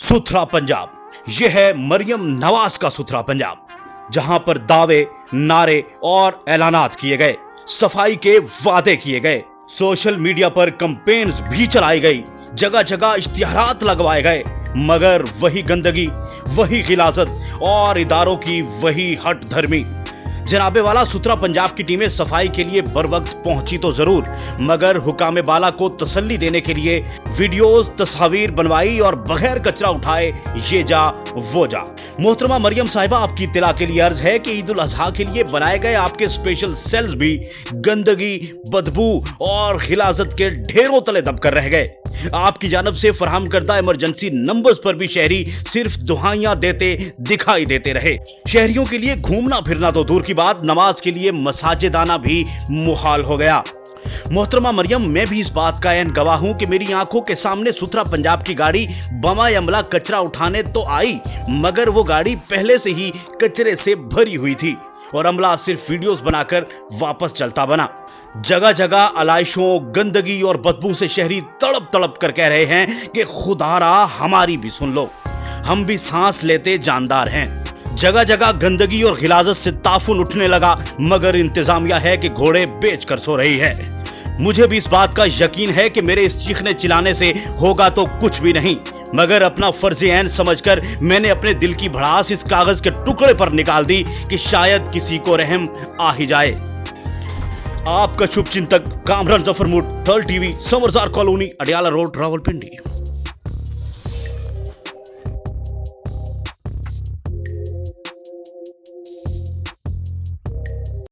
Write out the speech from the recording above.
सुथरा पंजाब, यह है मरियम नवाज का सुथरा पंजाब, जहां पर दावे, नारे और ऐलानात किए गए, सफाई के वादे किए गए, सोशल मीडिया पर कैंपेन्स भी चलाई गई, जगह जगह इश्तिहारात लगवाए गए, मगर वही गंदगी, वही गिलाजत और इदारों की वही हट धर्मी। जनाबे वाला सुथरा पंजाब की टीमें सफाई के लिए बर वक्त पहुंची तो जरूर, मगर हुकामे बाला को तसल्ली देने के लिए वीडियोस, तस्वीर बनवाई और बगैर कचरा उठाए ये जा वो जा। मोहतरमा मरियम साहिबा, आपकी इत्तला के लिए अर्ज है कि ईद उल अजहा के लिए बनाए गए आपके स्पेशल सेल्स भी गंदगी, बदबू और गिलाजत के ढेरों तले दबकर रह गए। आपकी जानब से फराहम करदा इमरजेंसी नंबर्स पर भी शहरी सिर्फ दुहाइयां देते दिखाई देते रहे। शहरियों के लिए घूमना फिरना तो दूर की बात, नमाज के लिए मसाजिद आना भी मुहाल हो गया। मोहतरमा मरियम, मैं भी इस बात का ऐन गवाह हूं कि मेरी आंखों के सामने सुथरा पंजाब की गाड़ी बमा अमला कचरा उठाने तो आई, मगर वो गाड़ी पहले से ही कचरे से भरी हुई थी और अमला सिर्फ वीडियोस बनाकर वापस चलता बना। जगह जगह अलाइशों, गंदगी और बदबू से शहरी तड़प तड़प कर कह रहे हैं कि खुदारा हमारी भी सुन लो, हम भी सांस लेते जानदार हैं। जगह जगह गंदगी और गिलाजत से ताफुन उठने लगा, मगर इंतजामिया है कि घोड़े बेच कर सो रही है। मुझे भी इस बात का यकीन है कि मेरे इस चीखने चिल्लाने से होगा तो कुछ भी नहीं, मगर अपना फर्ज ऐन समझकर मैंने अपने दिल की भड़ास इस कागज के टुकड़े पर निकाल दी कि शायद किसी को रहम आ ही जाए। आपका शुभ चिंतक Kamran Zafar Mut, third TV, Samarzar colony, Adiala road, Rawalpindi.